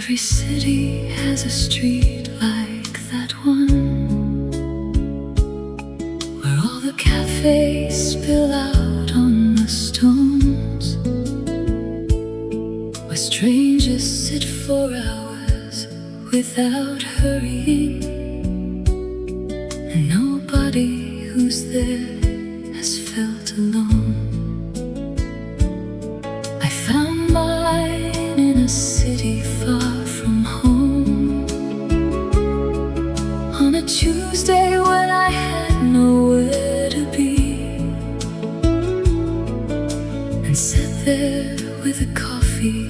Every city has a street like that one, where all the cafes spill out on the stones, where strangers sit for hours without hurrying, and nobody who's there has felt alone. I found mine in a city far from home, on a Tuesday when I had nowhere to be, and sat there with a coffee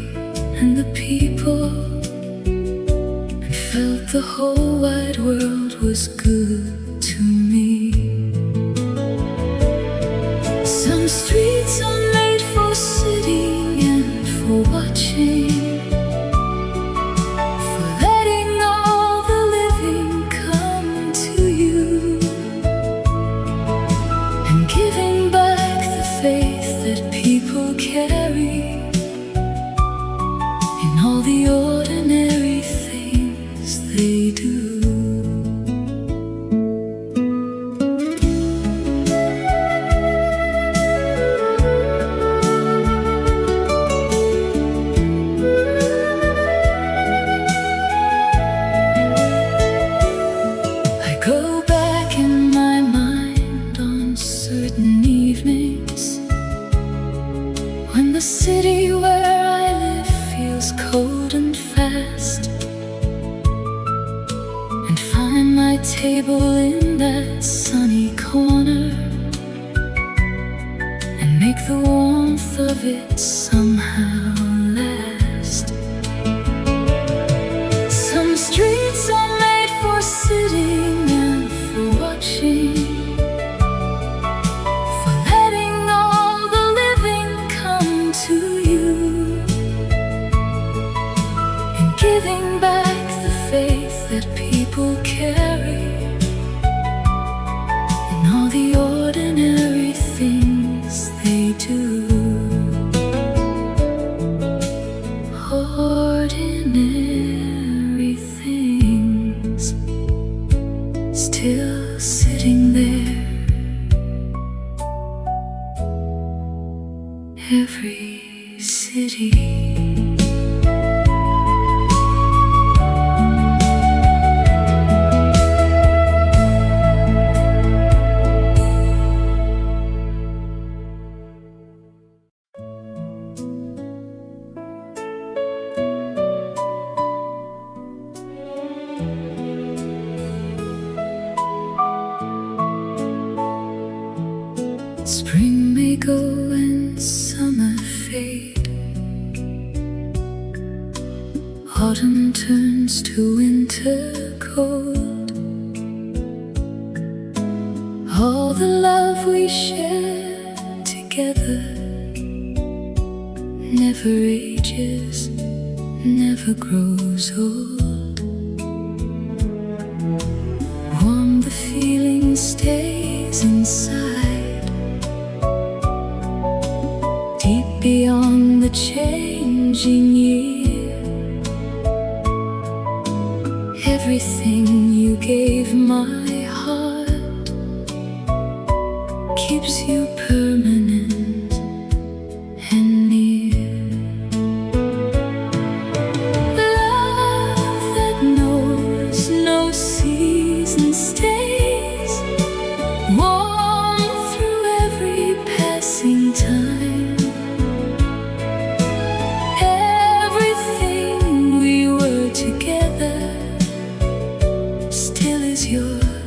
and the people, and felt the whole wide world was good to me. Some streets are made for sitting and for watching, for letting all the living come to you, and giving back the faith that people carry in all the ordinary things they do. The city where I live feels cold and fast, and find my table in that sunny corner, and make the warmth of it somehow last. Some streets are made for sitting and for watching, giving back the faith that people carry in all the ordinary things they do. Ordinary things still sitting there. Every city. Spring may go and summer fade, autumn turns to winter cold. All the love we share together never ages, never grows old. Warm, the feeling stays inside, deep beyond the changing year. Everything you gave my heart keeps you permanent and near. Love that knows no season stays warm through every passing time. Everything we were together still is yours.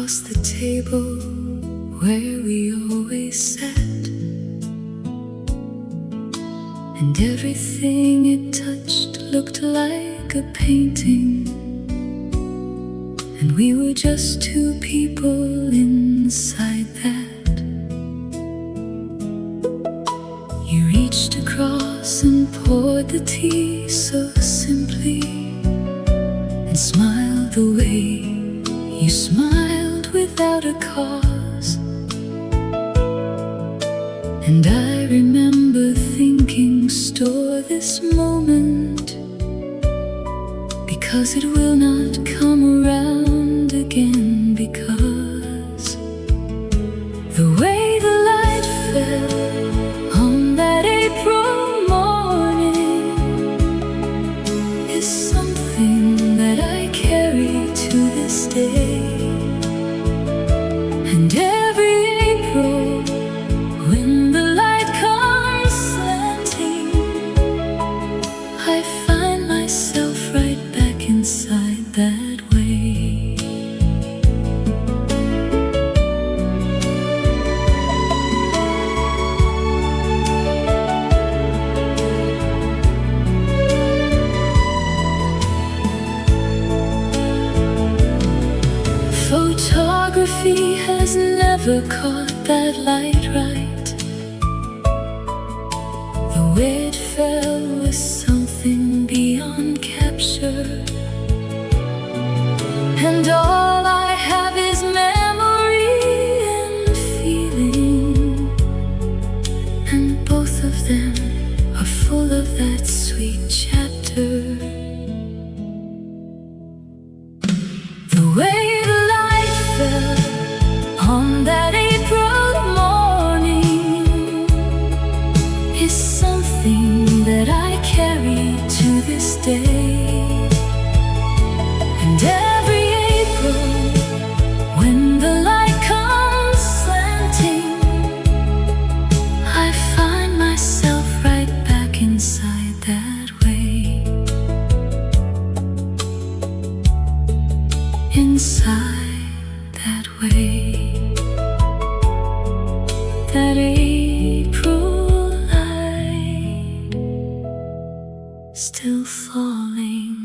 across the table where we always sat, and everything it touched looked like a painting, and we were just two people inside that. You reached across and poured the tea so simply, and smiled the way you smiled without a cause. And I remember thinking, store this moment, because it will not come around again. Because the way the light fell on that April morning is something that I carry to this day. And every April, when the light comes slanting, I find myself right back inside that way. Photography has never caught that light right. The way it fell was something beyond capture, and all I have is memory and feeling, and both of them are full of that sweet chapter. The way the light fell on that April morning is something that I carry to this day. And every April, when the light comes slanting, I find myself right back inside that way. Inside that way. That April light still falling.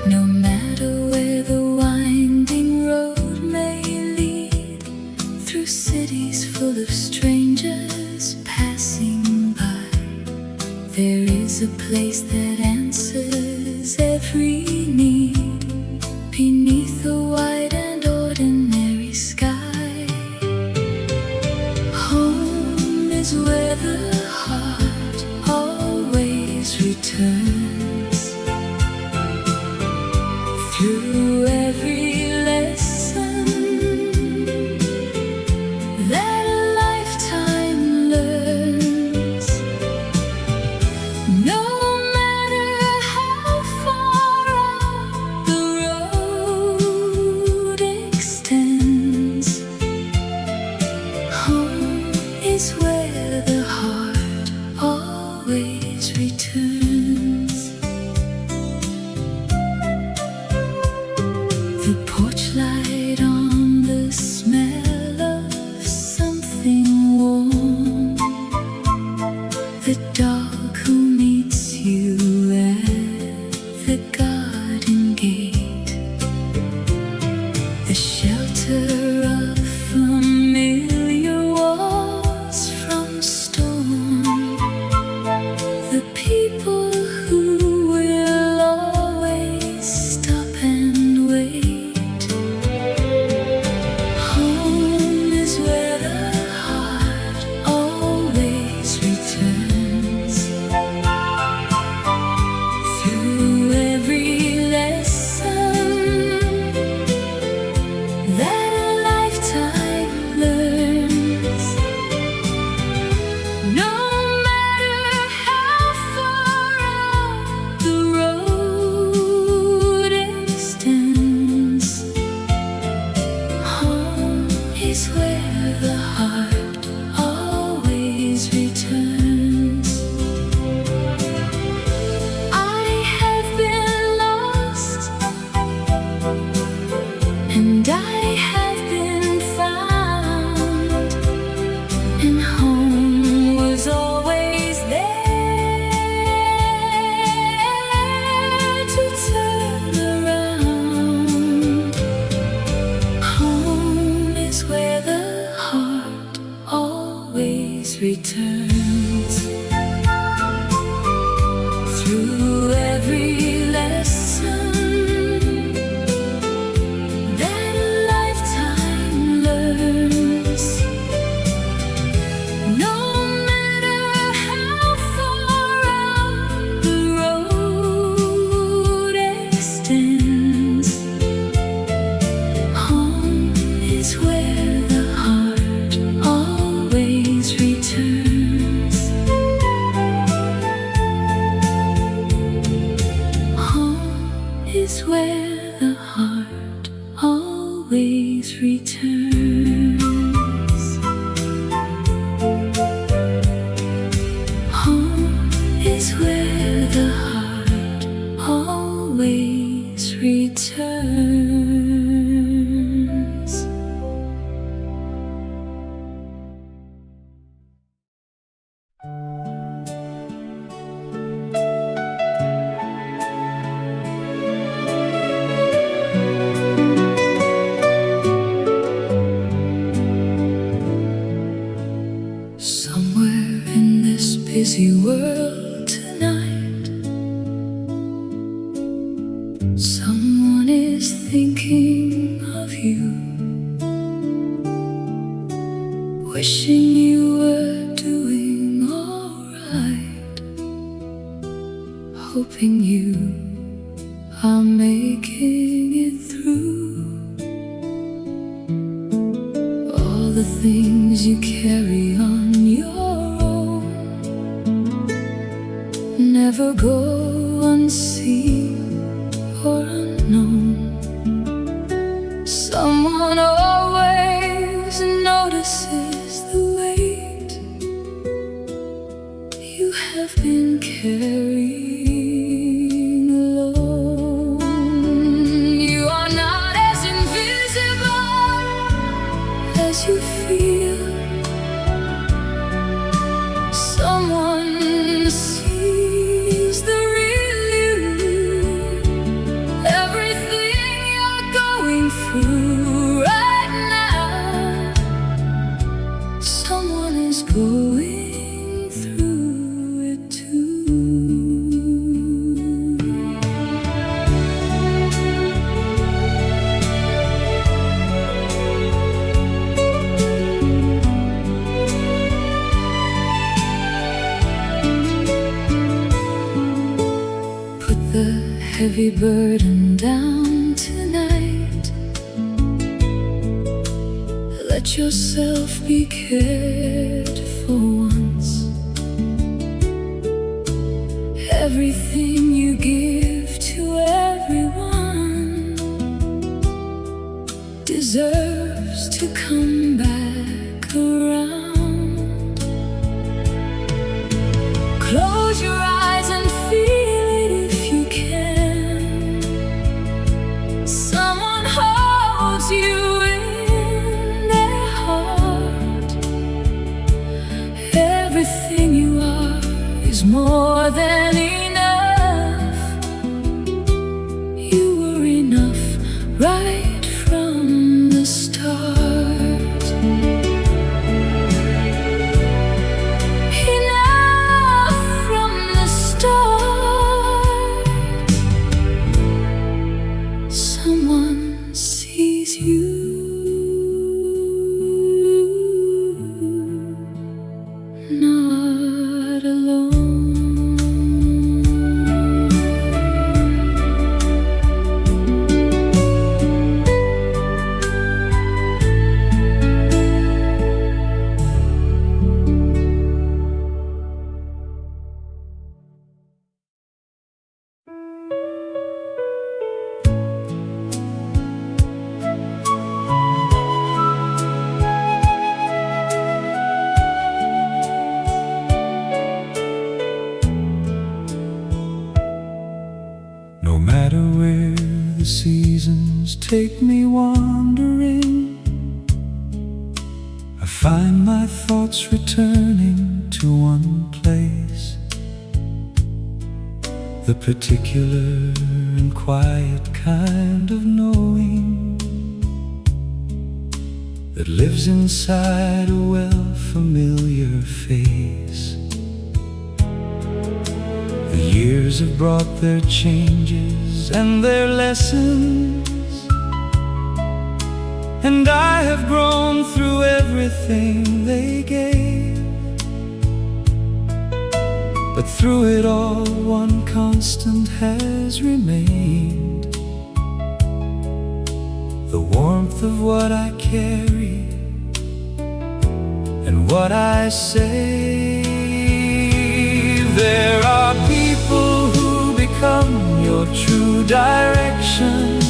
No matter where the winding road may lead, through cities full of strangers passing by, there is a place that answers every need, beneath a wide and ordinary sky. Home is where the heart always returns. Through every lesson that a lifetime learns, no matter how far out the road extends, home is where the heart always returns. The porch light on the smell of something warm, the dog who meets you at the garden gate, the shelter of familiar walls from storm, the people who will always stop and wait. Home is where the heart always returns. returns. Through every lesson that a lifetime learns, no matter how far out the road extends, home is where the heart always returns. Home is where the heart always returns. Home is where the heart always returns. Somewhere in this busy world tonight, someone is thinking of you, wishing you were doing alright, hoping you are making it through all the things you carry on your own. Never go unseen or unknown. Someone always notices the weight you have been carrying alone. You are not as invisible as you feel. Someone sees the real you. Everything you're going through right now, someone is going through it too. Put the heavy burden down tonight. Let yourself be cared for once. Everything you give to everyone deserves to come back around. Close your eyes and feel it if you can. Someone holds you in their heart. Everything you are is more than enough. You were enough right from the start. Enough from the start. Someone sees you. Not alone. No matter where the seasons take me wandering, I find my thoughts returning to one place. The particular and quiet kind of knowing that lives inside a well-familiar face. The years have brought their changes and their lessons, and I have grown through everything they gave. But through it all, one constant has remained: the warmth of what I carry and what I say. There are people who become your true direction,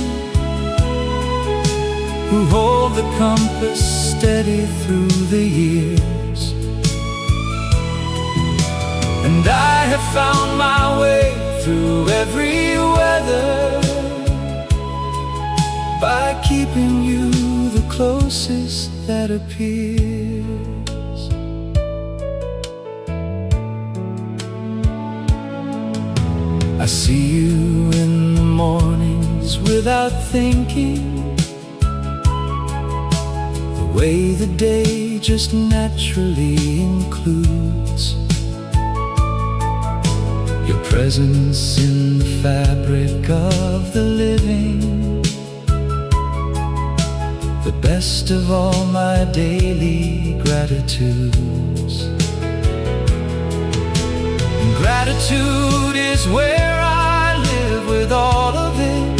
who hold the compass steady through the years. And I have found my way through every weather by keeping you the closest that appears. I see you in the mornings without thinking, the way the day just naturally includes your presence in the fabric of the living, the best of all my daily gratitudes. And gratitude is where I live with all of it,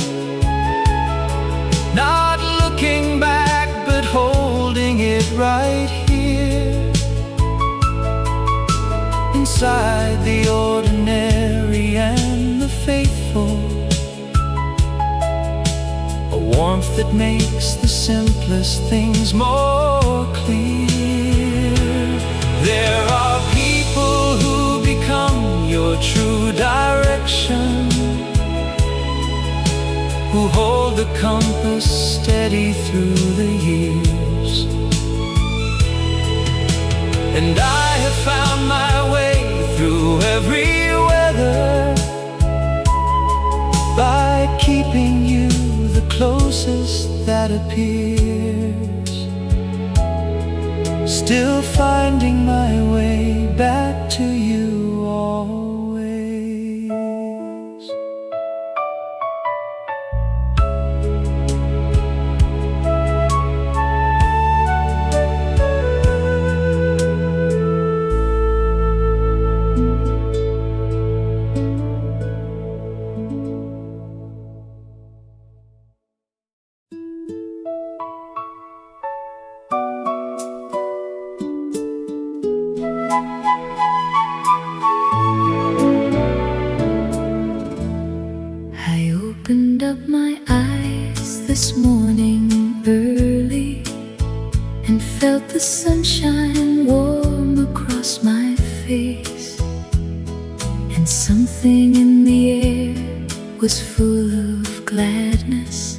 not looking back but holding it right here, inside the ordinary and the faithful, a warmth that makes the simplest things more clear. There are people who become your true direction, who hold the compass steady through the years. And I have found my way through every weather by keeping you the closest that appears, still finding my way back to you always. I opened up my eyes this morning early and felt the sunshine warm across my face, and something in the air was full of gladness,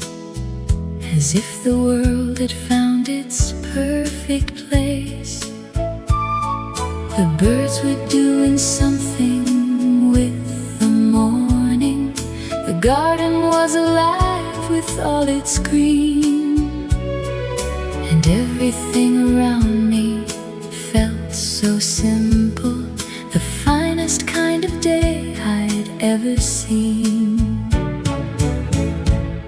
as if the world had found its perfect place. The birds were doing something with the morning. The garden was alive with all its green, and everything around me felt so simple, the finest kind of day I'd ever seen.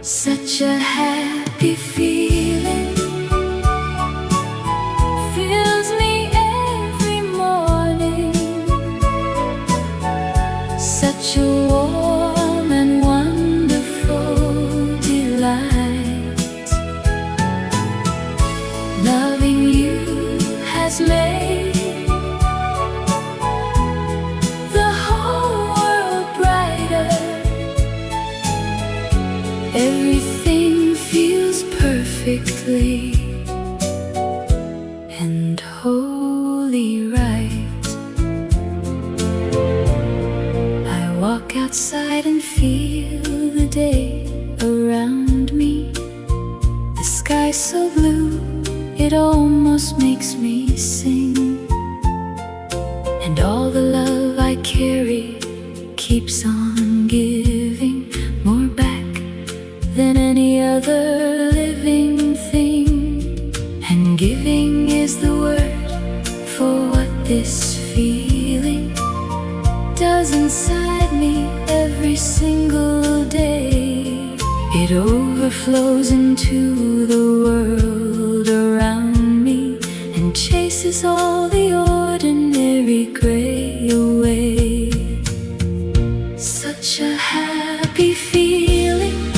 Such a happy feeling fills me every morning, such a warm and wonderful delight. Loving you has made the whole world brighter. Everything feels perfectly and wholly right. I walk outside and feel the day around me. The sky's so blue, it almost makes me sing. And all the love I carry keeps on giving, more back than any other living thing. And giving is the word for what This feeling does inside me every single day. It overflows into the world around me and chases all the ordinary gray away. Such a happy feeling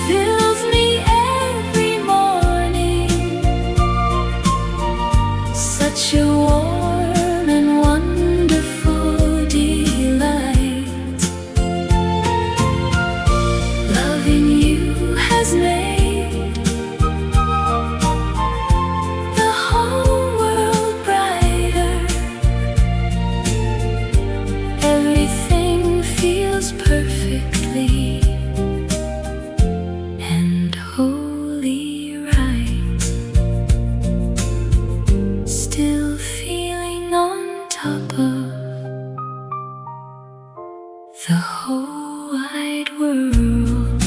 fills me every morning. Such a warm and wonderful delight. Loving you has made the whole world brighter. Everything feels perfectly and wholly right. Still feeling on top of the whole wide world.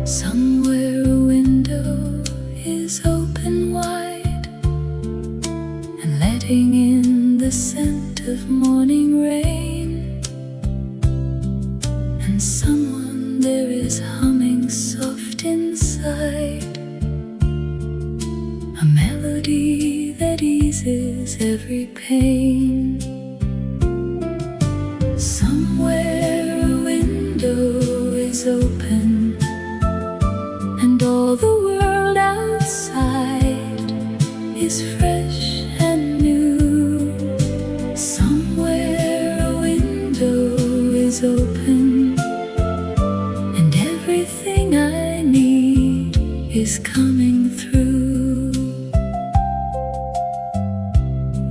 Somewhere a window is open wide and letting in the scent of morning rain. And someone there is humming soft inside, a melody that eases every pain. Somewhere a window is open and all the world outside is fresh and new. Somewhere a window is open and everything I need is coming through.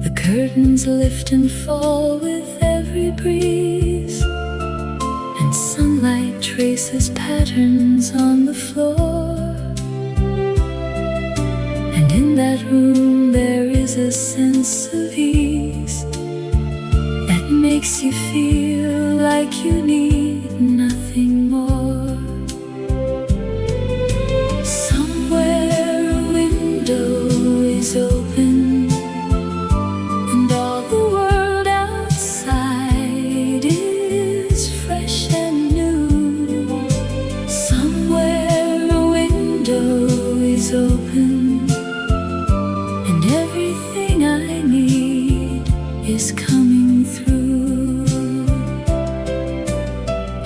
The curtains lift and fall with every breeze, and sunlight traces patterns on the floor. And in that room there is a sense of ease that makes you feel like you need nothing more. Somewhere a window is open and all the world outside is fresh and new. Somewhere a window is open and everything I need is coming through.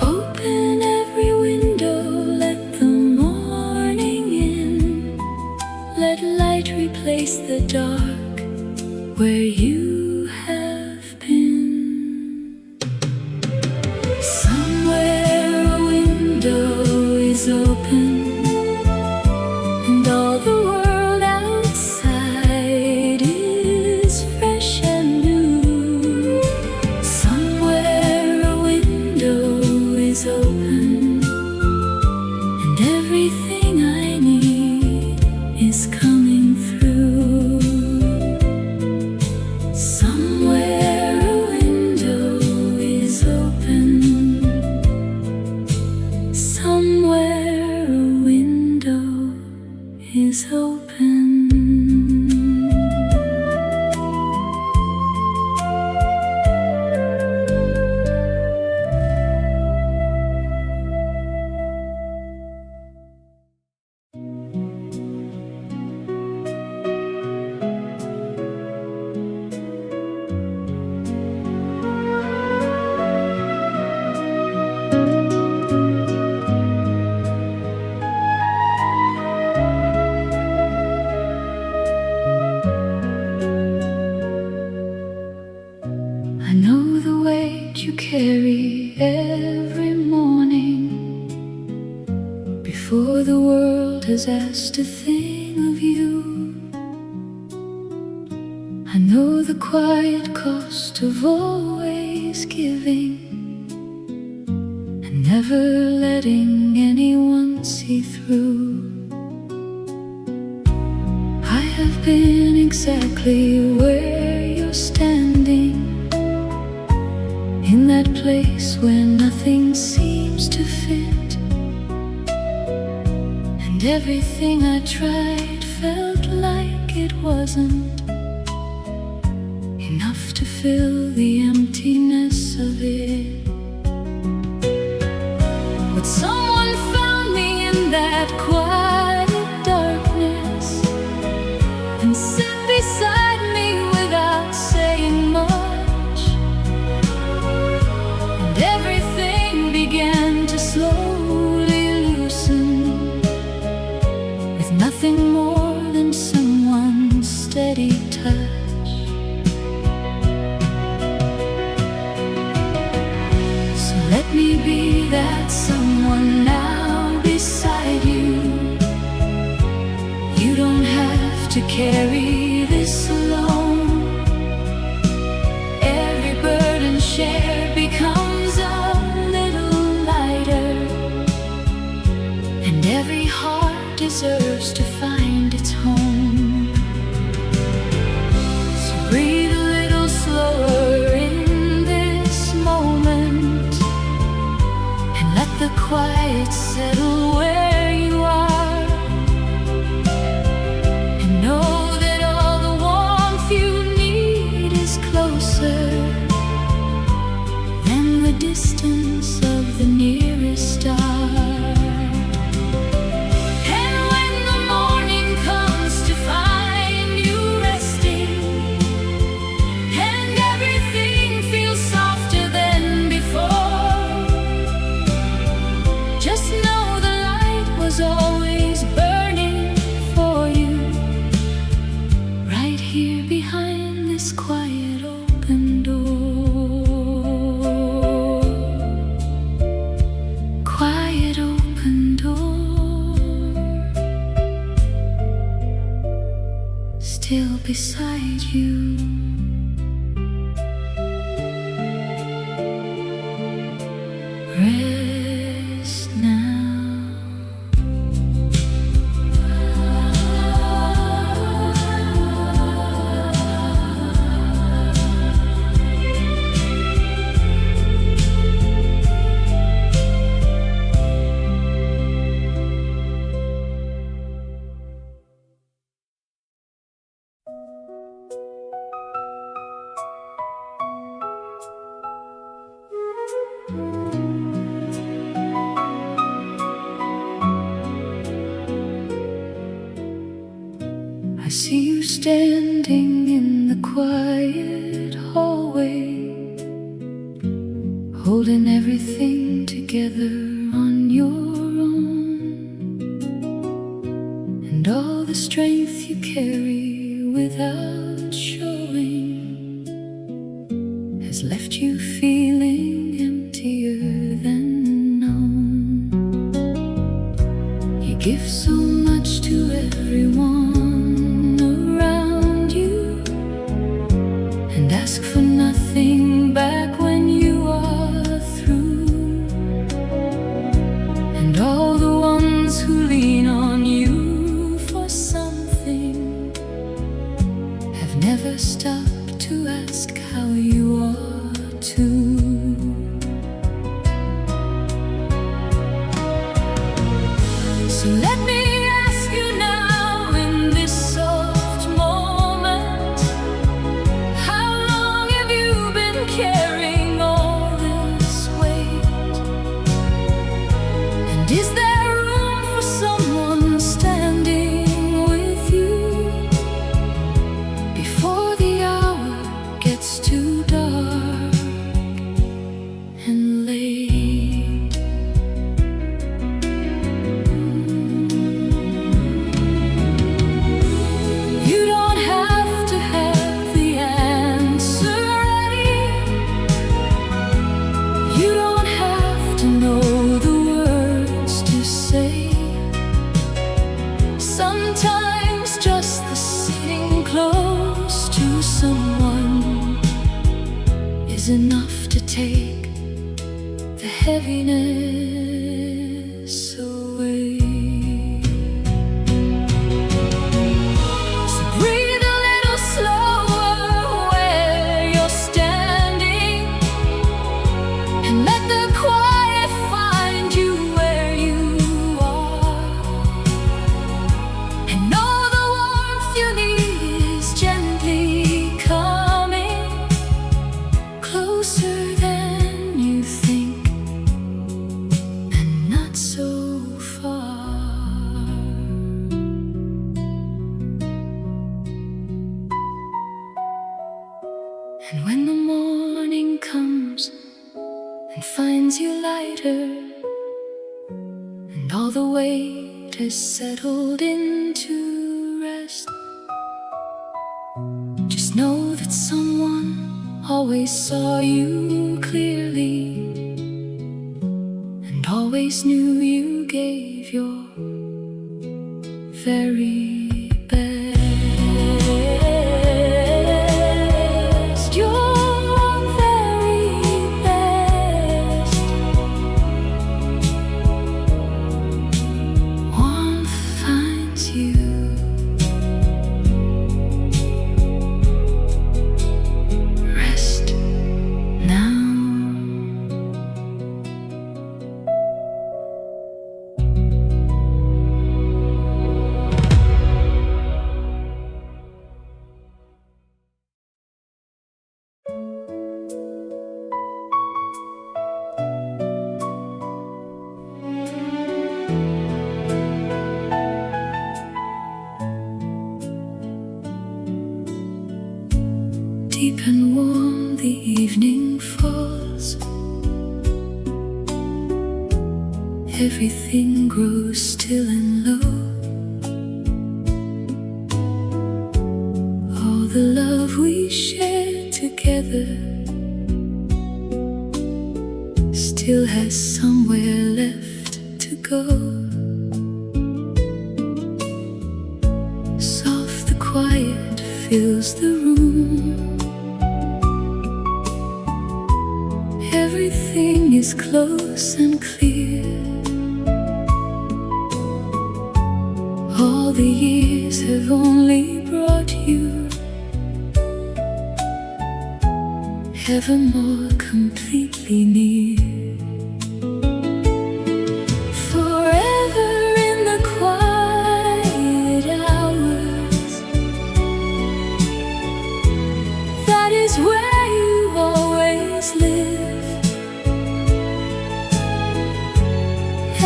Open every window, let the morning in. Let light replace the dark where you have been. Somewhere a window is open and all the world outside is fresh and new. Somewhere a window is open and everything I need is coming through. Somewhere a window is open. Somewhere a window is open. I know the weight you carry every morning before the world has asked a thing of you. I know the quiet cost of always giving and never letting anyone see through. I have been exactly where you're standing, in that place where nothing seems to fit, and everything I tried felt like it wasn't enough to fill the emptiness of it. But someone found me in that quiet darkness and sat beside me without saying much, and everything began to slowly loosen, with nothing more than someone's steady touch. Let me be that someone now beside you. You don't have to carry this alone. Every burden shared becomes a little lighter, and every heart deserves to find its home. So breathe a little slower in this moment, let the quiet settle where you are, and know that all the warmth you need is closer than the distance of the nearest star. And when the morning comes to find you resting, and everything feels softer than before, just know the light was always burning for you, right here behind this quiet open door. Quiet open door, still beside you. Rest now. I see you standing in the quiet hallway, holding everything together on your own, and all the strength you carry without showing has left you feeling emptier than known. You give so much to everyone around you, and ask for nothing back when you are through, and all the ones who lean on you for something have never stopped to ask how you are too. So let me ask you now, in this soft moment, how long have you been carrying all this weight? And is there room for someone standing with you before the hour gets too dark and late? Sometimes just the sitting close to someone is enough to take the heaviness got so far. And when the morning comes and finds you lighter, and all the weight has settled into rest, just know that someone always saw you clearly and always knew you gave your very best. Your very best. Warmth finds you. Rest now. Deep and warm the evening falls. Everything grows still and low. All the love we shared together still has somewhere left to go. Soft the quiet fills the room. Everything is close and clear. All the years have only brought you ever more completely near. Forever in the quiet hours, that is where you always live.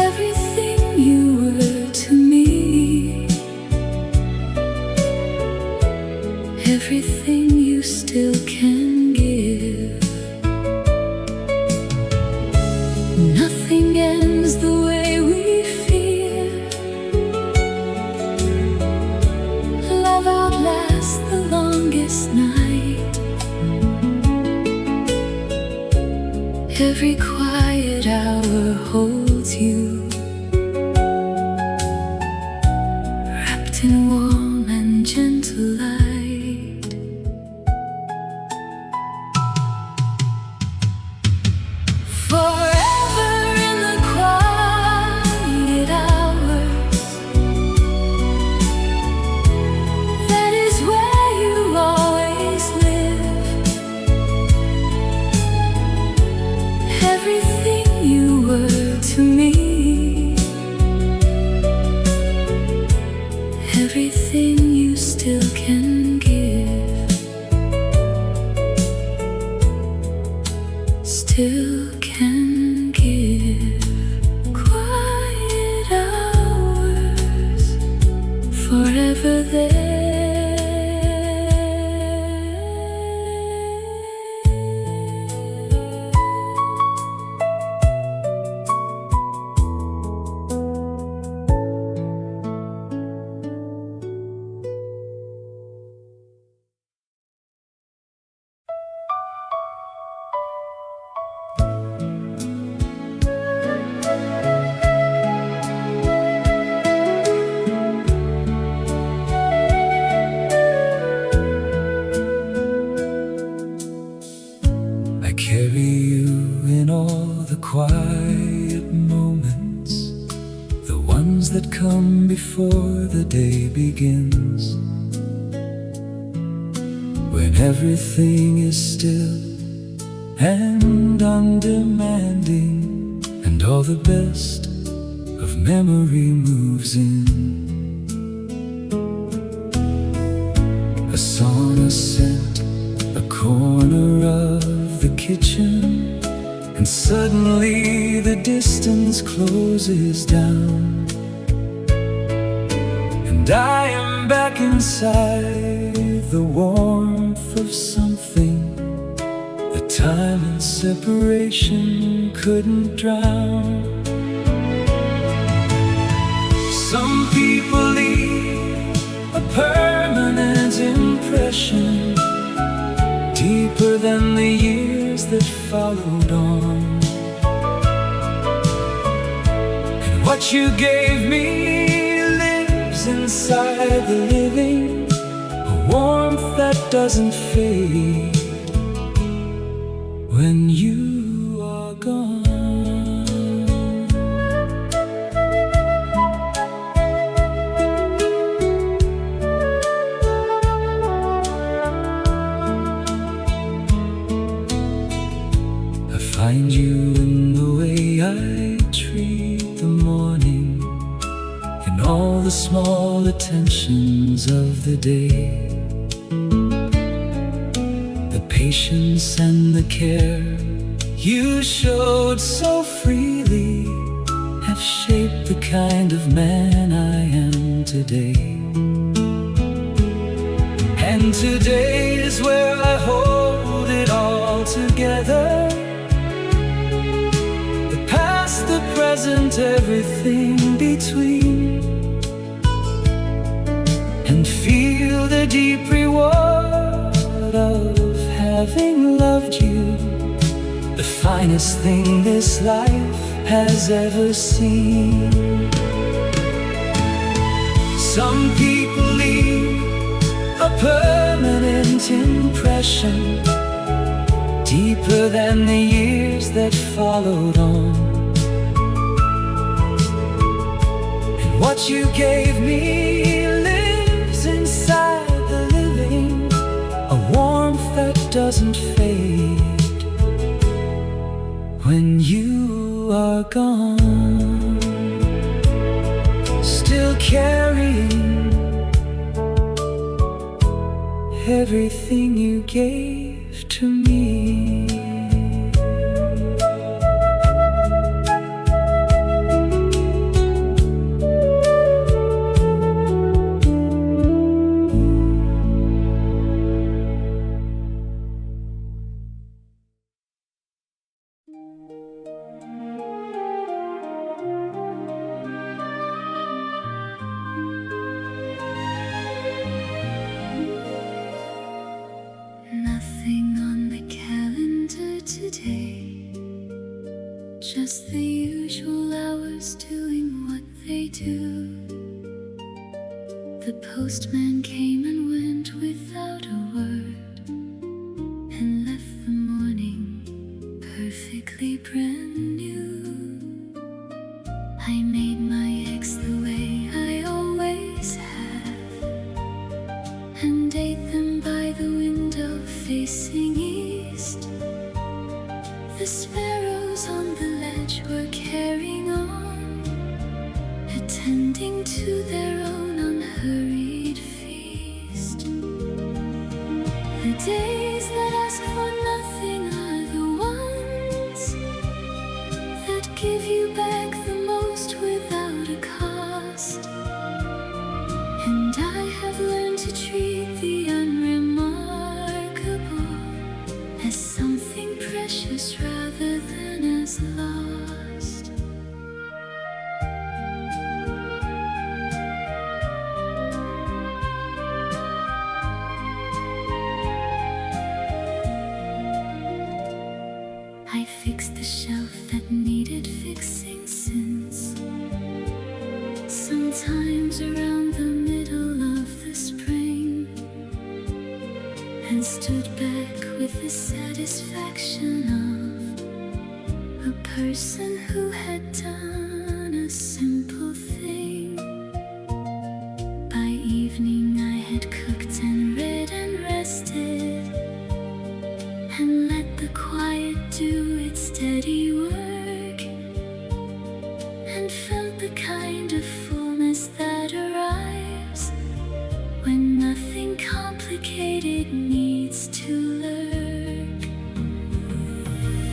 Everything you were to me, everything you still can give. Nothing ends the way we feel. Love outlasts the longest night. Every quiet hour holds you, wrapped in warm and gentle light. Forever in the quiet hours, that is where you always live. Everything you were to me, everything you still can give, still can give. Quiet hours, forever there. I carry you in all the quiet moments, the ones that come before the day begins, when everything is still and undemanding, and all the best of memory moves in. A song, a scent, a corner of the kitchen, and suddenly the distance closes down, and I am back inside the warmth of something that time and separation couldn't drown. Some people leave a permanent impression, deeper than the years that followed on. And what you gave me lives inside the living, a warmth that doesn't fade when you are gone. Find you in the way I treat the morning, in all the small attentions of the day. The patience and the care you showed so freely have shaped the kind of man I am today. And today is where I hold it all together, the present, everything between, and feel the deep reward of having loved you, the finest thing this life has ever seen. Some people leave a permanent impression, deeper than the years that followed on. What you gave me lives inside the living, a warmth that doesn't fade when you are gone. Still carrying everything you gave to me. Just the usual hours doing what they do. The postman came and went without a word, and left the morning perfectly brand new. I made my eggs the way I always have, and ate them by the window facing east. The sparrows on the ledge were carrying on, attending to their own unhurried feast. The days that ask for nothing are the ones that give you back the most without a cost. And I have learned to treat the unremarkable as something precious rather than as lost. I fixed the shelf that needed fixing since sometimes around the middle of the spring, and stood back with the satisfaction of a person who had done a simple thing. By evening I had cooked and read and rested, and let the quiet do its steady work, and felt the kind of fullness that arrives when nothing complicated needs to lurk.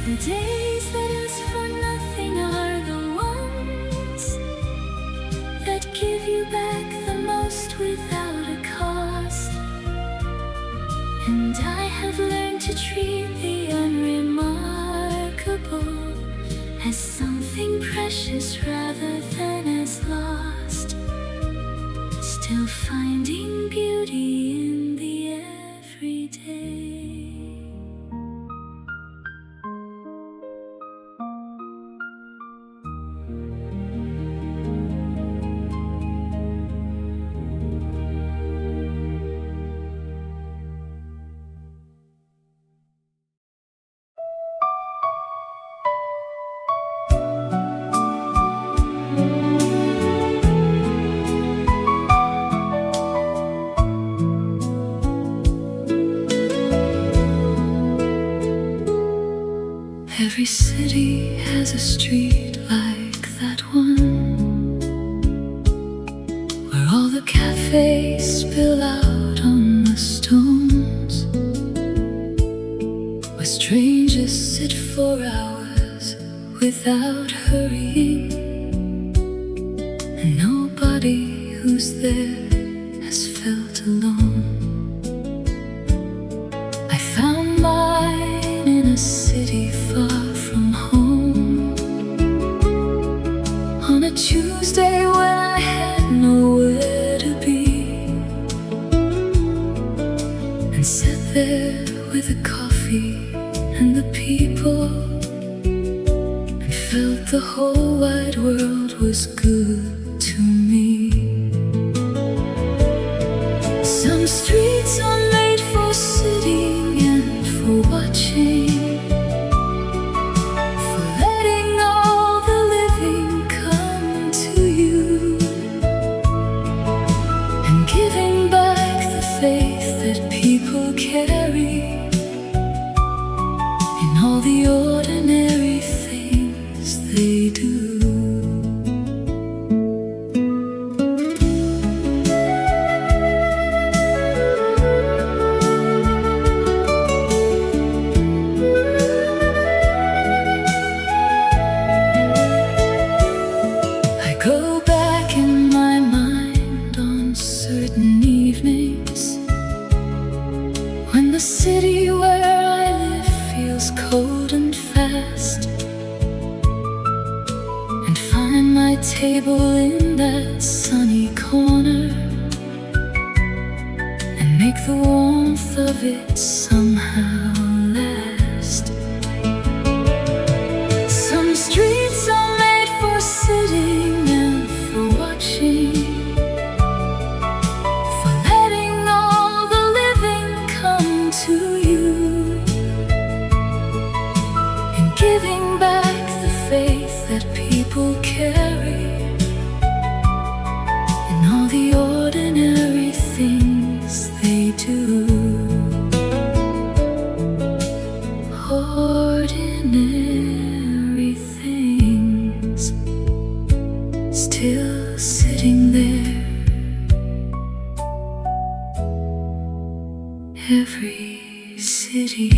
The days that rather than as lost, still finding beauty in the everyday. Every city has a street like that one, where all the cafes spill out on the stones, where strangers sit for hours without hurrying, and nobody who's there has felt alone. I found mine in a city far from home, on a Tuesday when I had nowhere to be, and sat there with a coffee and the people, and felt the whole wide world was good to me. Some streets are made for sitting and for watching, faith that people carry in all the ordinary things they do. I go back in my mind on certain evenings when the city where I live feels cold and fast, and find my table in that sunny corner, and make the warmth of it somehow last. Some streets are made for sitting and for watching, to you, and giving back the faith that people carry in all the ordinary things they do. Ordinary things still sitting there. Every city.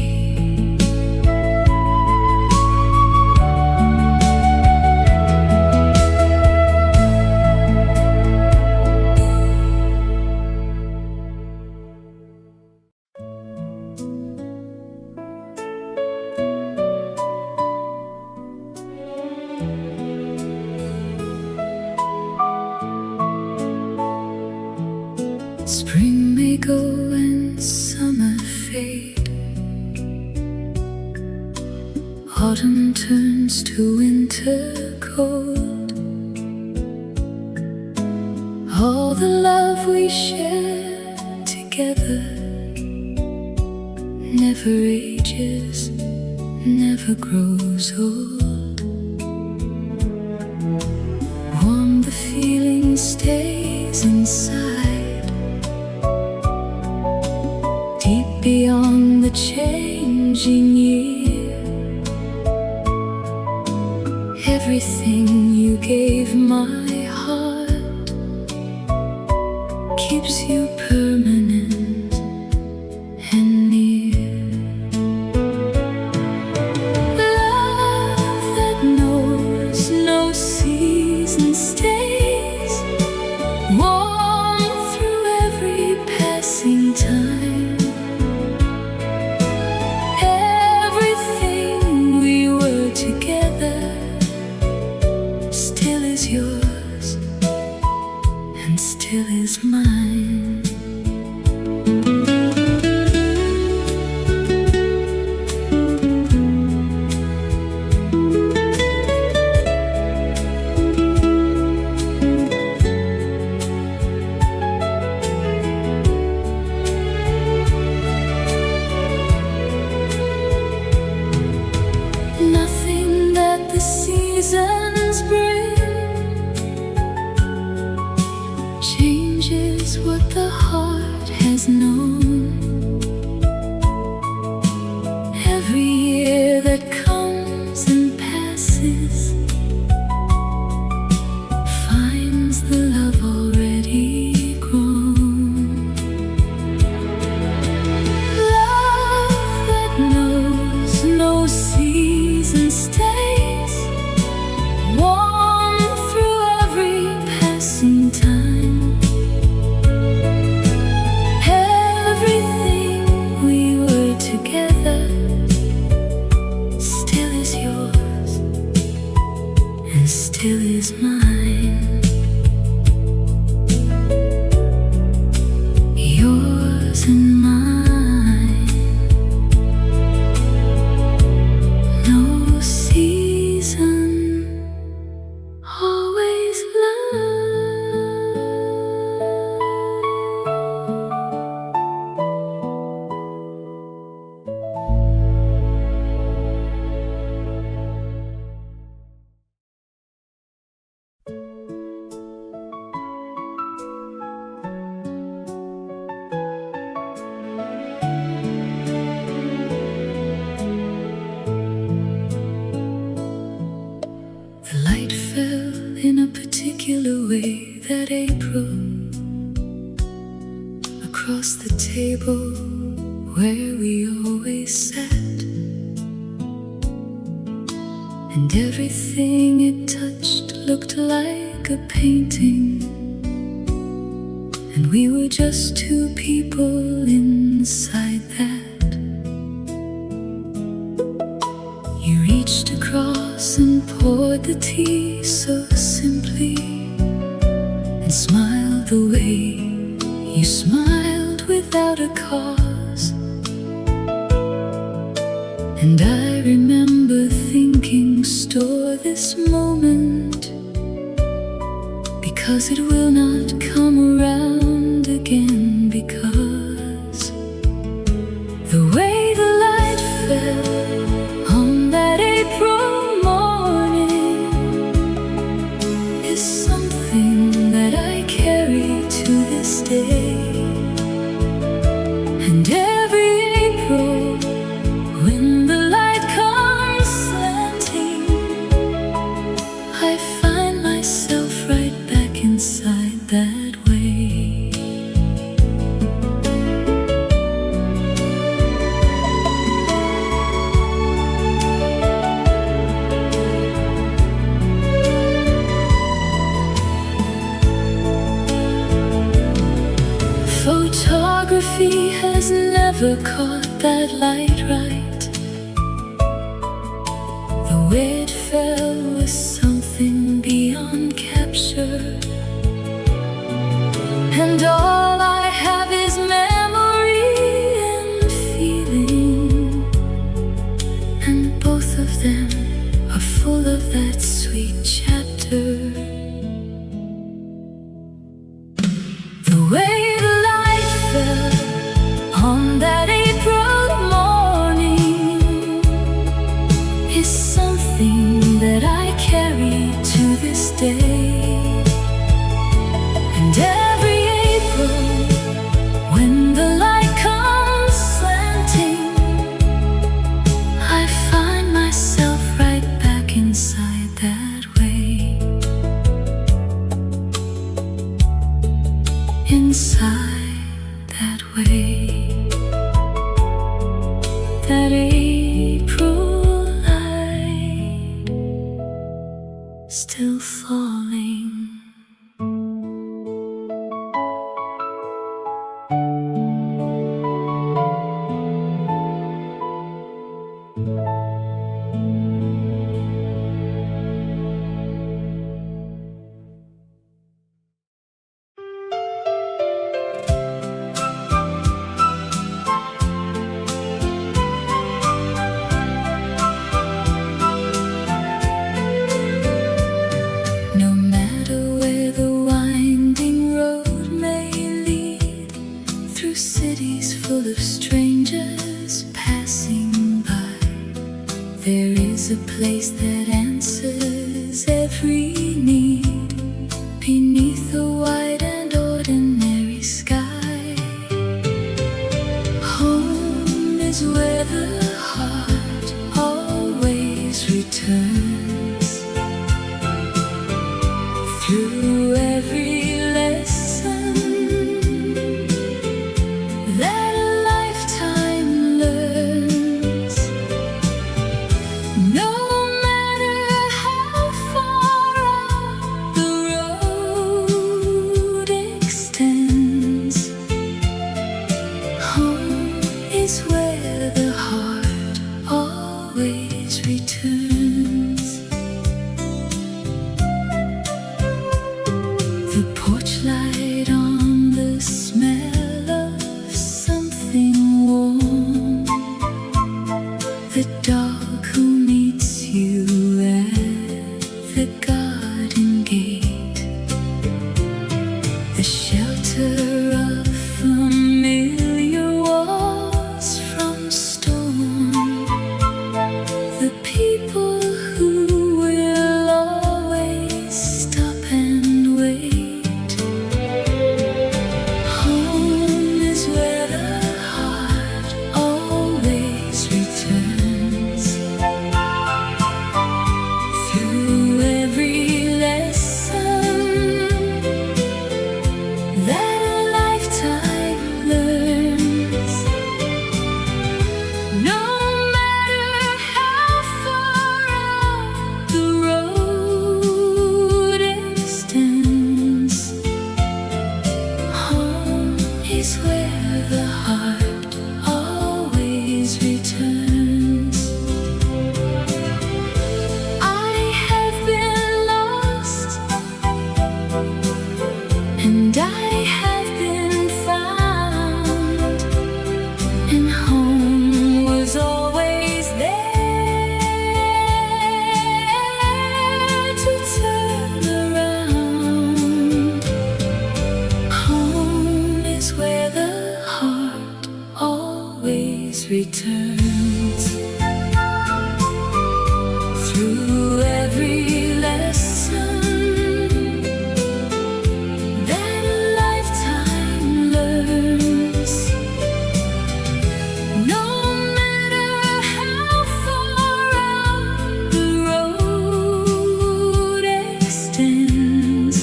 Spring may go and summer fade, autumn turns to winter cold. All the love we share together never ages, never grows old. Warm the feeling stays inside, deep beyond the changing year. Everything you gave my heart keeps you permanent and near. Love that knows no season stays warm through every passing time. Everything we were together still is is yours and still is mine. Nothing that the seasons bring changes what the heart has known. Every year that comes and passes finds the love already grown. Love that knows no season stays warm through every passing time. Everything we were together still is yours and still is mine. Yours and mine. No season, always love. The light fell in a particular way that April across the table where we always sat, and everything it touched looked like a painting, and we were just two people inside that. You reached across and poured the tea so simply, and smiled the way you smiled without a cause. And I remember thinking, store this moment, because it will not come around again. Because the way the light fell on that April morning is something that I carry to this day. And every April, when the light comes slanting, I find myself right back inside that way. Photography has never caught that light right. The way it fell was something beyond capture, and all I have is memory and feeling, and both of them are full of that sweet chapter. The way the light fell on that April morning is something that I carry to this day. And every April, when the light comes slanting, I find myself right back inside that way. Inside that way. That April light still falling. through every lesson that a lifetime learns. No matter how far out the road extends, home is where the heart always returns. The porch light on the smell of something warm, the dog who meets you at the garden gate, the shelter of familiar walls from storm, the people who will always stop and wait. Home is where the heart always returns. Through every lesson that a lifetime learns. No matter how far out the road extends, home is where the heart always returns. I have been lost and I have been found, and home was always there to turn around. Home is where the heart always returns. Through every lesson that a lifetime learns. No matter how far out the road extends,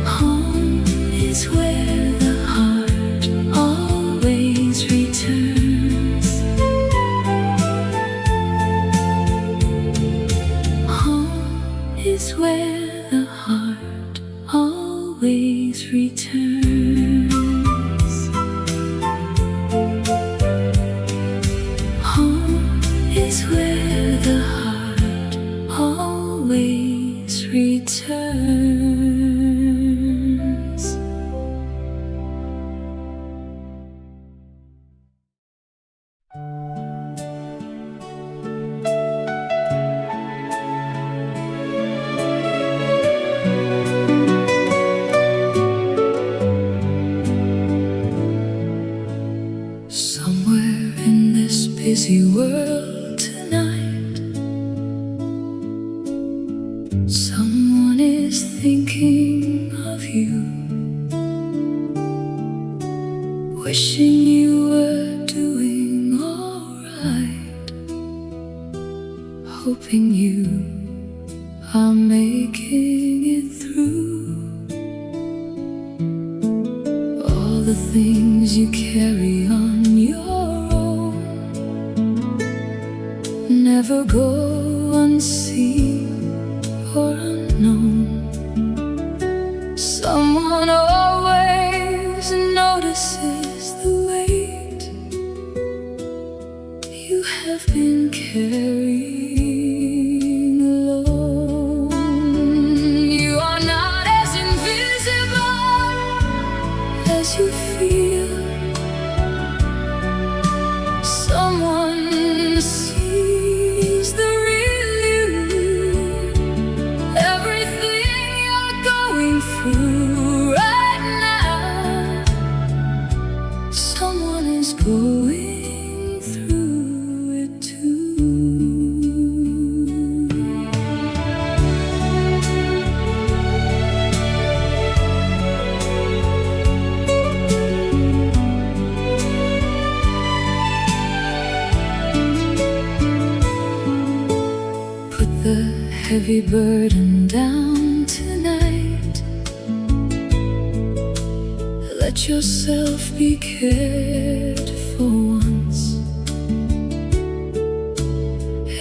home is where the heart always returns. Home is where the heart always returns. Home is where the heart always returns. Somewhere in this busy world tonight, someone is thinking of you, wishing you were doing alright, hoping you are making it through all the things you carry on your own. Never go unseen or unknown. Someone always notices the weight you have been carrying alone. You are not as invisible as you feel. Someone sees the real you. Everything you're going through right now, someone is going through it too. Put the heavy burden down Let yourself be cared for once.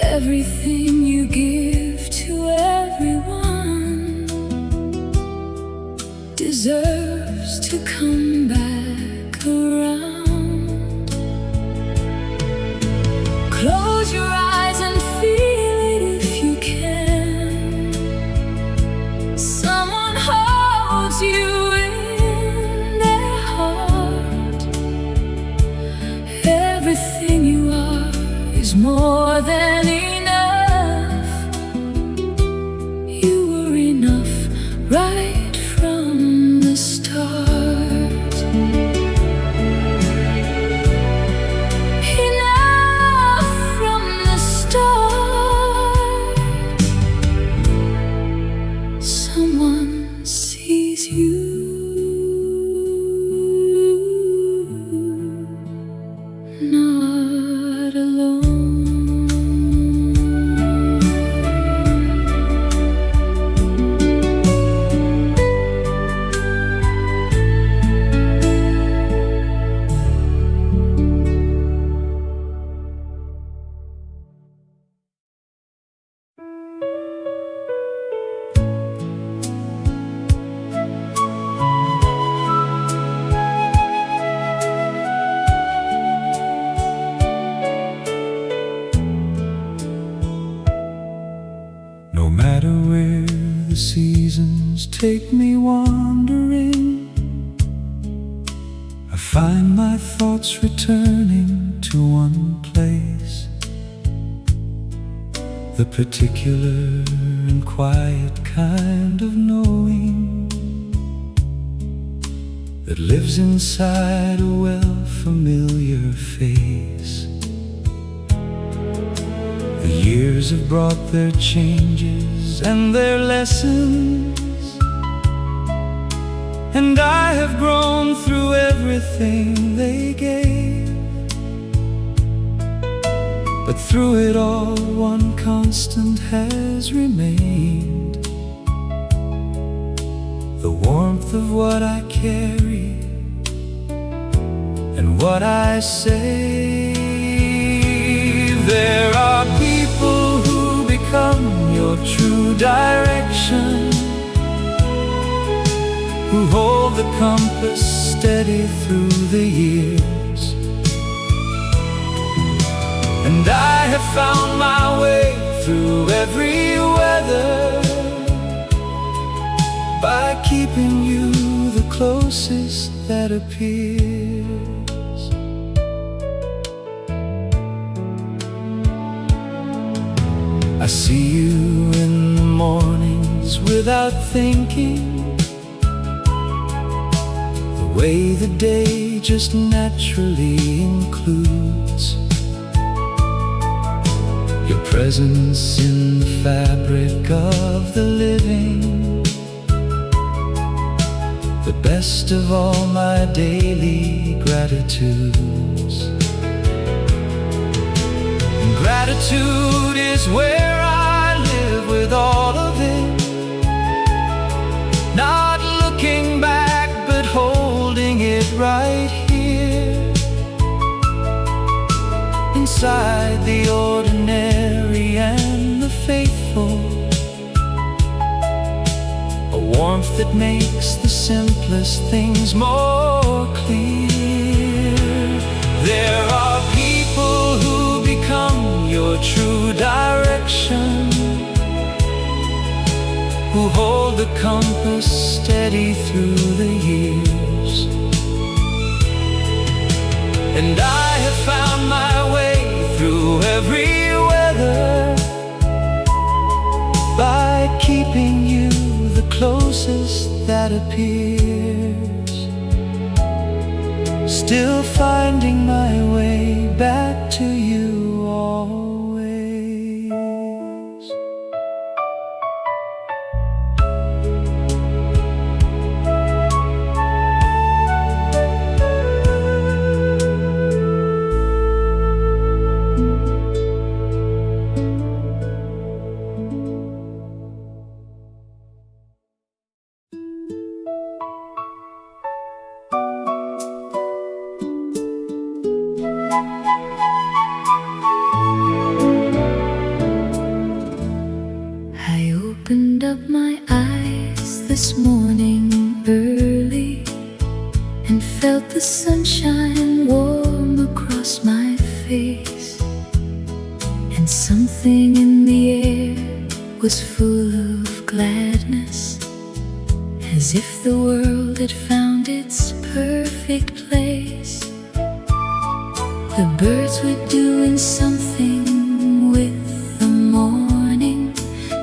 Everything you give to everyone deserves to come back around. Close your eyes and feel it if you can. Someone holds you in their heart. Everything you are is more than enough. You were enough right from the start. Enough from the start. Someone sees you, not alone. No matter where the seasons take me wandering, I find my thoughts returning to one place. The particular and quiet kind of knowing that lives inside a well-familiar face. The years have brought their changes and their lessons, and I have grown through everything they gave. But through it all, one constant has remained: the warmth of what I carry and what I say. There are people who become your true direction, who hold the compass steady through the years. And I have found my way through every weather by keeping you the closest that appears. I see you in the mornings without thinking, the way the day just naturally includes your presence in the fabric of the living, the best of all my daily gratitudes. And gratitude is where I live with all of it, not looking back but holding it right here, inside the ordinary and the faithful, a warmth that makes the simplest things more clear. There are people who become your true direction, who hold the compass steady through the years. And I have found my way through every weather by keeping you the closest that appears, still finding my way back to you always. this morning early and felt the sunshine warm across my face, and something in the air was full of gladness, as if the world had found its perfect place. The birds were doing something with the morning.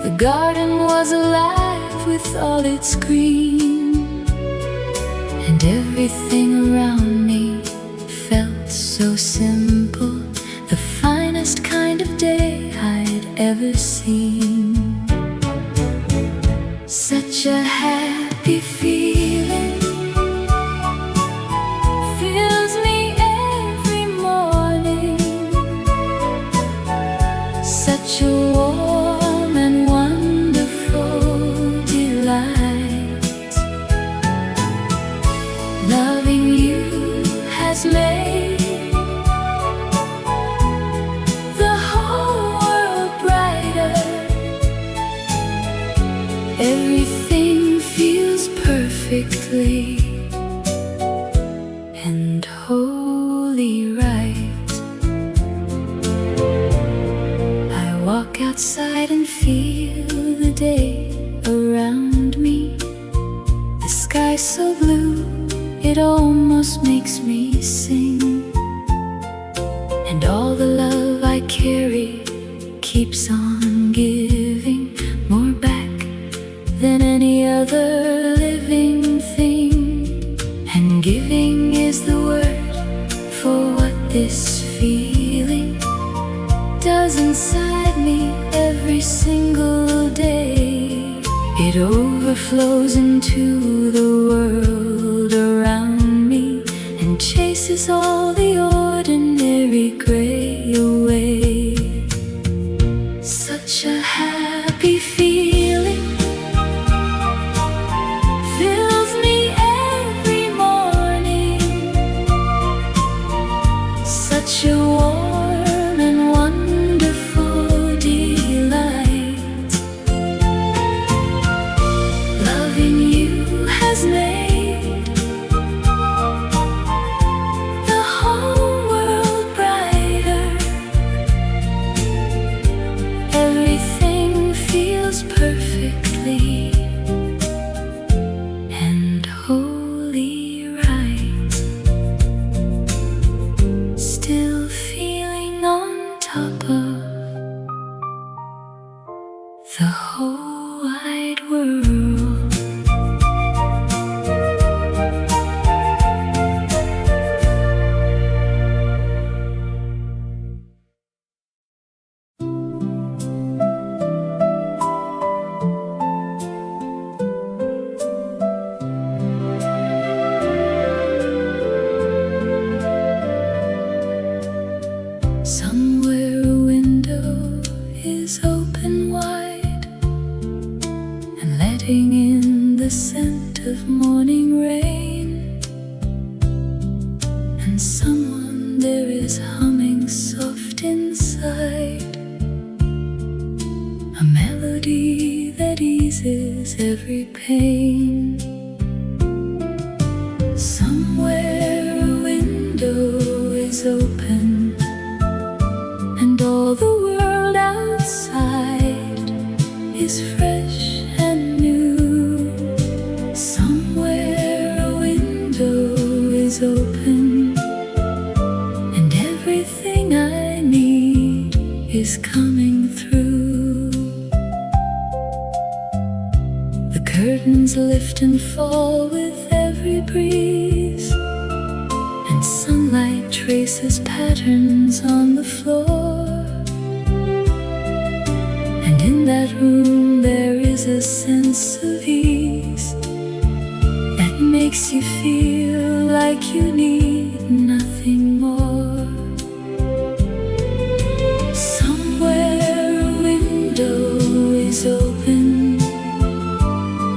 The garden was alive with all its green, and everything around me felt so simple, the finest kind of day I'd ever seen. Such a happy feeling fills me every morning, such a warm and wonderful delight. Loving you has made the whole world brighter. Everything feels perfectly and wholly right. I walk outside and feel the day around me. The sky's so blue, it almost makes me sing. And all the love I carry keeps on giving, more back than any other living thing. And giving is the word for what this feeling does inside me every single day. It overflows into the world around me and chases all the ordinary gray away. Such a happy feeling fills me every morning, such a warm and wonderful delight. Loving you has made the whole world brighter. Everything feels perfectly and wholly right. Still feeling on top of the whole wide world. Somewhere a window is open wide and letting in the scent of morning rain, and someone there is humming soft inside, a melody that eases every pain. Somewhere a window is open and all the world outside is fresh and new. Somewhere a window is open and everything I need is coming through. The curtains lift and fall with every breeze, and sunlight traces patterns on the floor. And in that room there is a sense of ease that makes you feel like you need nothing more. Somewhere a window is open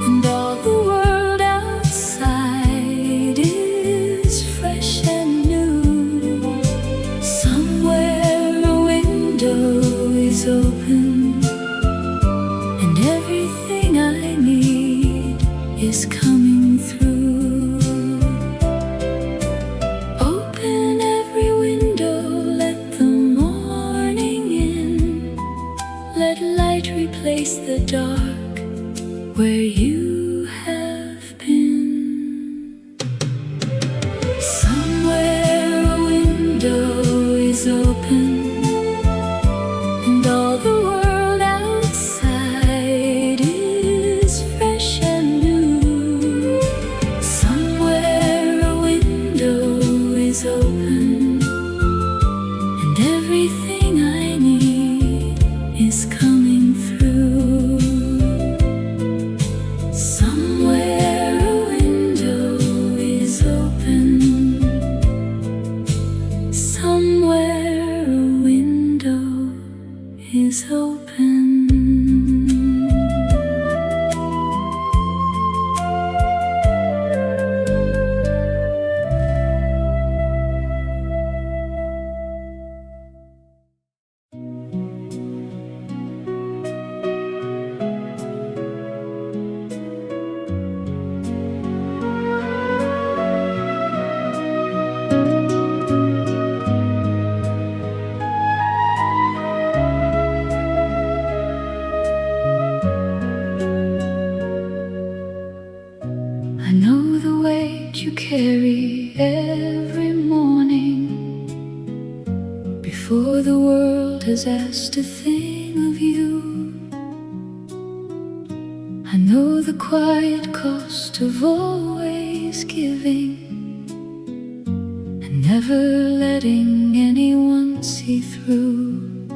and all the world outside is fresh and new. Somewhere a window is open and everything I need is coming through. Open every window, let the morning in. Let light replace the dark where you have been. Somewhere a window is open, and all the world outside is fresh and new. Somewhere a window is open, and everything I need is coming through. Somewhere a window is open. Somewhere a window is open. I know the weight you carry every morning, before the world has asked a thing of you. I know the quiet cost of always giving, and never letting anyone see through.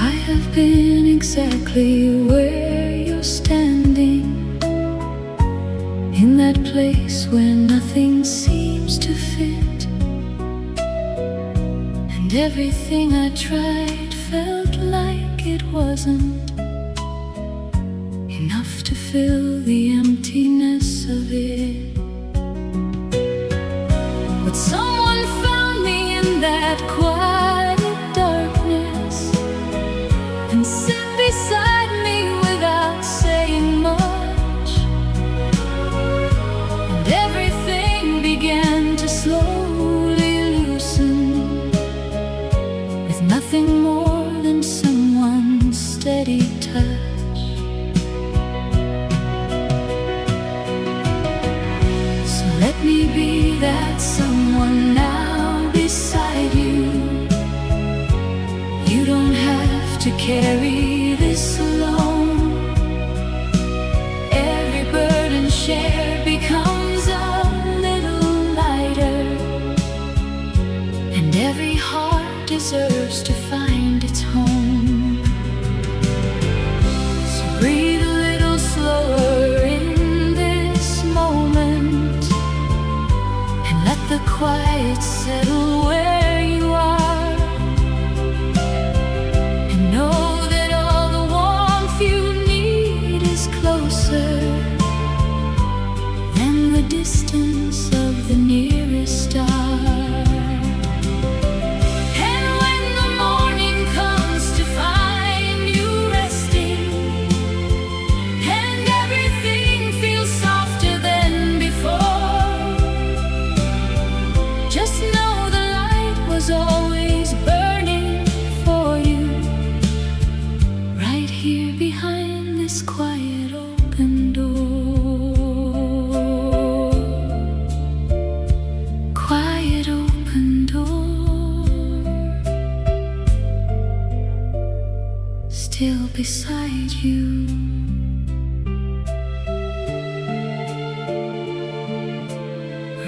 I have been exactly where you're standing, in that place where nothing seems to fit, and everything I tried felt like it wasn't enough to fill the emptiness of it. But someone found me in that quiet darkness and sat beside me without saying much, and everything began to slowly loosen, with nothing more than someone's steady touch. So let me be that someone now beside you. You don't have to carry this alone. Every burden shared becomes a little lighter, and every heart deserves to find its home. So breathe a little slower in this moment, and let the quiet settle where you are, and know that all the warmth you need is closer than the distance of the nearest star. And when the morning comes to find you resting, and everything feels softer than before, just know the light was always burning for you, right here behind this quiet open door. Quiet open door, still beside you.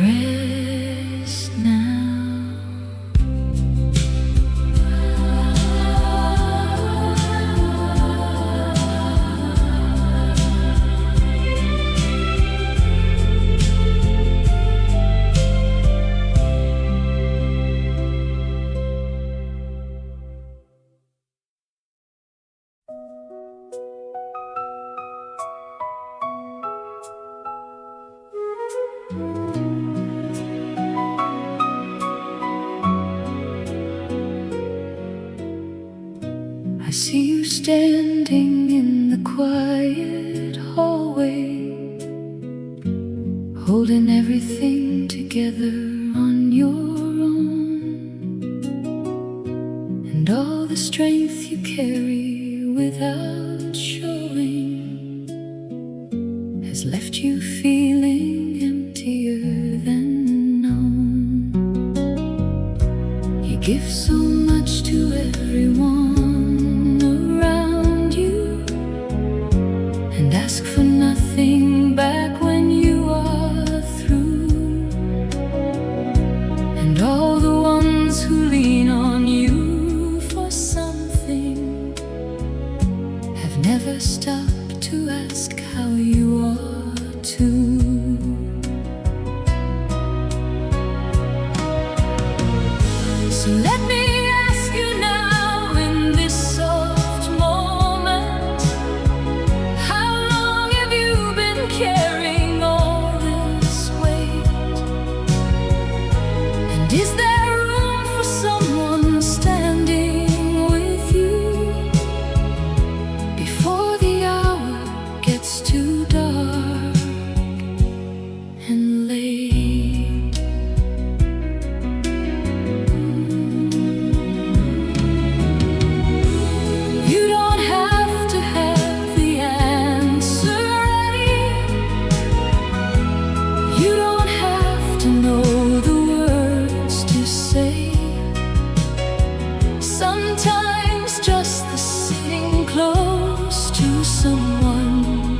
Rest now. I see you standing in the quiet hall, holding everything together on your own, and all the strength you carry without showing has left you feeling emptier than known. You give so much to everyone around you and ask for nothing back when you are through, and all the ones who lean on you for something have never stopped to ask how you are too. So let me ask you now in this soft moment, how long have you been carrying all this weight? And is there room for someone standing with you before the hour gets too dark and late? You don't have to have the answer ready. You don't have to know the words to say. Sometimes just the sitting close to someone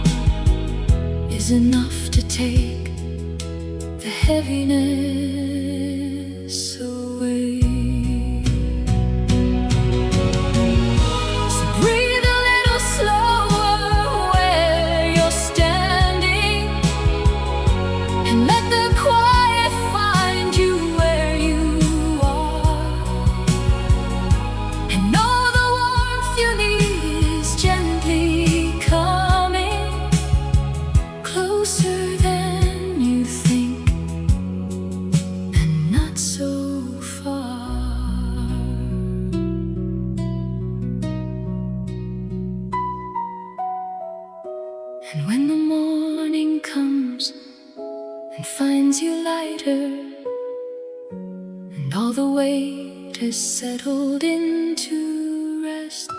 is enough to take the heaviness away. So breathe a little slower where you're standing, and let the quiet find you where you are. And know the warmth you need is gently coming closer than you think, and not so far. And when the morning comes and finds you lighter, and all the weight has settled into rest,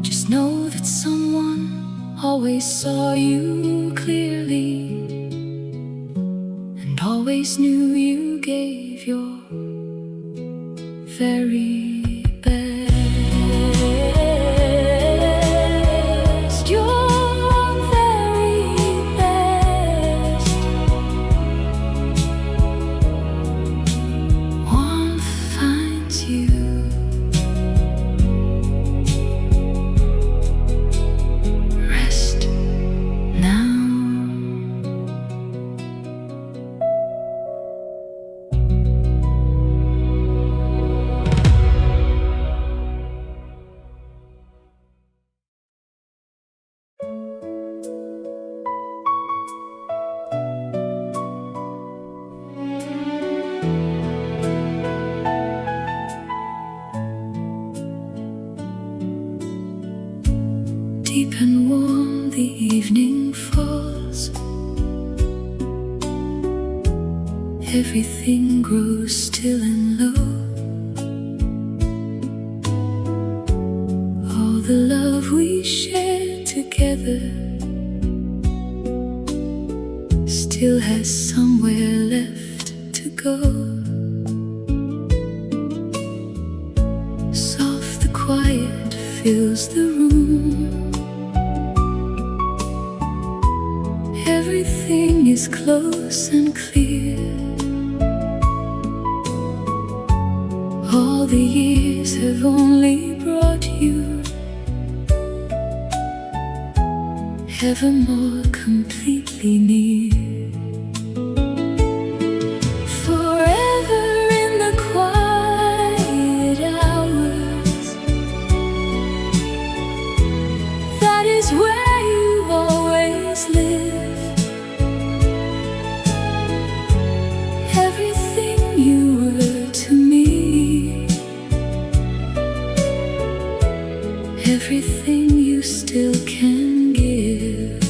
just know that someone always saw you clearly and always knew you gave your very best. Your very best. Warmth finds you. Rest now. Deep and warm the evening falls. Everything grows still and low. All the love we shared together still has somewhere left to go. Soft the quiet fills the room. Everything is close and clear. All the years have only brought you ever more completely near. Forever in the quiet hours, that is where you always live. Everything you were to me, everything you still can give.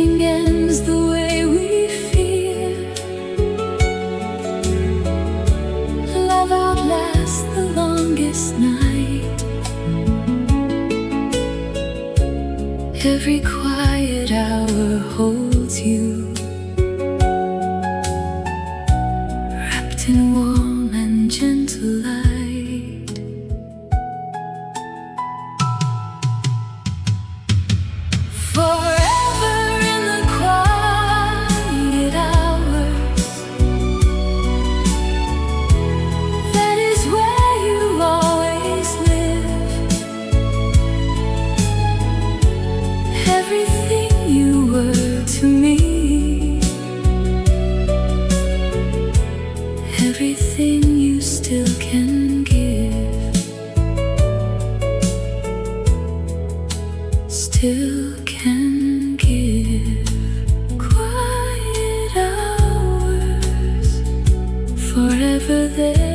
nothing ends the way we fear. Love outlasts the longest night. Every quiet hour holds you, wrapped in warm and gentle light. Forever in the quiet hours, that is where you always live. Everything you were to me, everything you still can give, still can give. Quiet hours, forever there.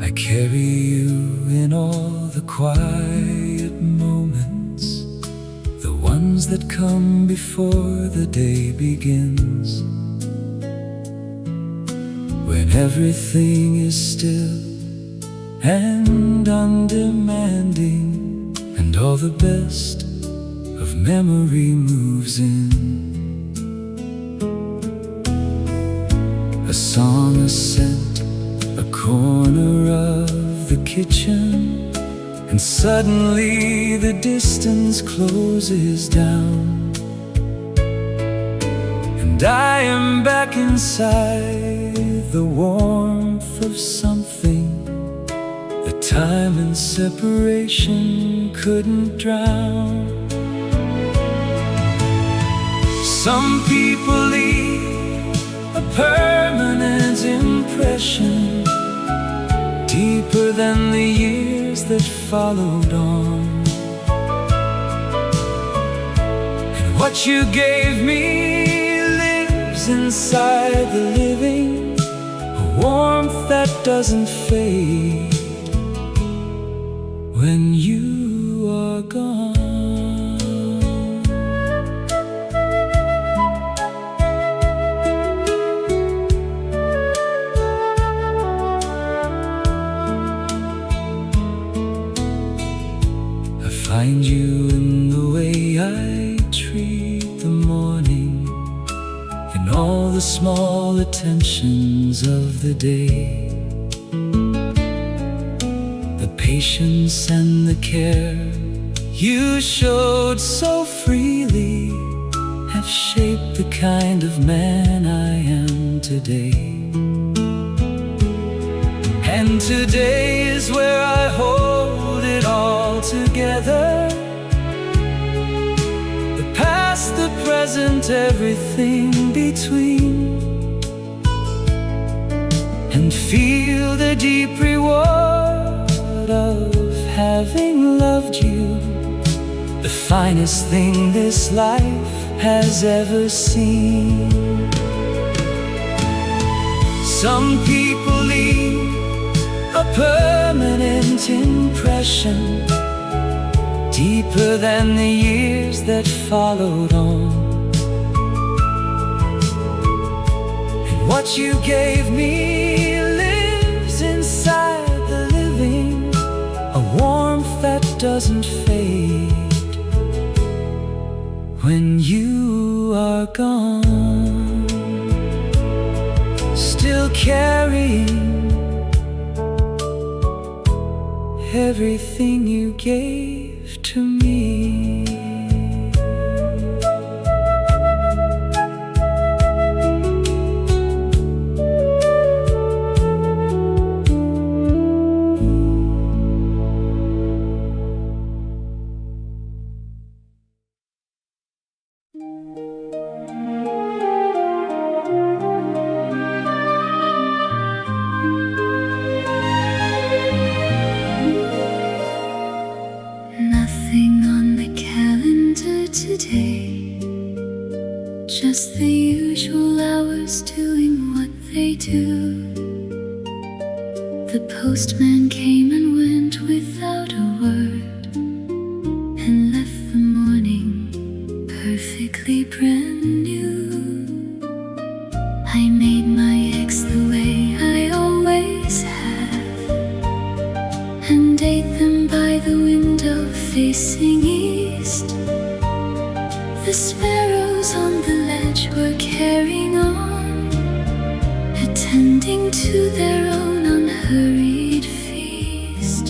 I carry you in all the quiet moments, the ones that come before the day begins, when everything is still and undemanding, and all the best of memory moves in. A song, a scent, a corner of the kitchen, and suddenly the distance closes down, and I am back inside the warmth of something that time and separation couldn't drown. Some people leave a permanent impression, deeper than the years that followed on. And what you gave me lives inside the living, a warmth that doesn't fade when you are gone. Find you in the way I treat the morning, in all the small attentions of the day. The patience and the care you showed so freely have shaped the kind of man I am today. And today is where I hold it all together, the past, the present, everything between, and feel the deep reward of having loved you, the finest thing this life has ever seen. Some people leave a permanent impression, deeper than the years that followed on. And what you gave me lives inside the living, a warmth that doesn't fade when you are gone. Still carrying everything you gave to me. The postman came and went without a word, and left the morning perfectly brand new. I made my eggs the way I always have, and ate them by the window facing east. The sparrows on the ledge were carrying on, attending to their own unhurried feast.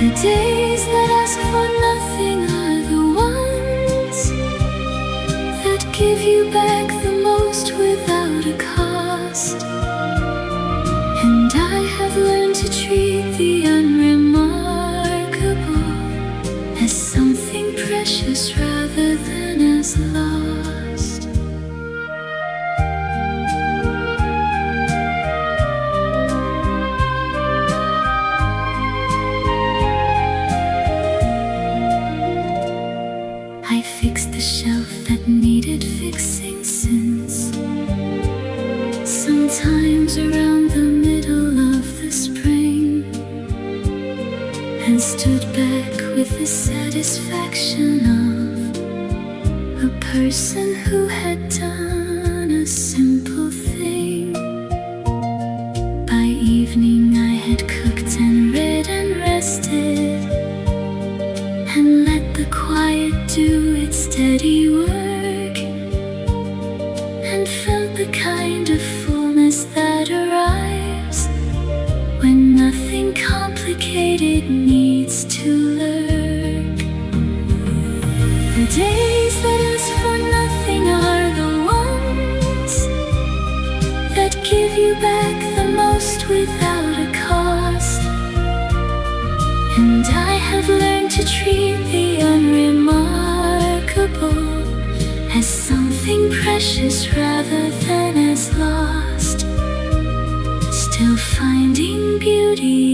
The days that ask for nothing are the ones that give you back the most without a cost. And I have learned to treat the unremarkable as something precious rather than as lost. I fixed the shelf that needed fixing since sometimes around the middle of the spring, and stood back with the satisfaction of a person who had done a simple thing. By evening I had cooked and read and rested, and let the quiet do its steady work, and felt the kind of fullness that arrives when nothing complicated needs to lurk. The days that ask for nothing are the ones that give you back the most without a cost. And I have learned to treat the unremarkable as something precious rather than as lost. Still finding beauty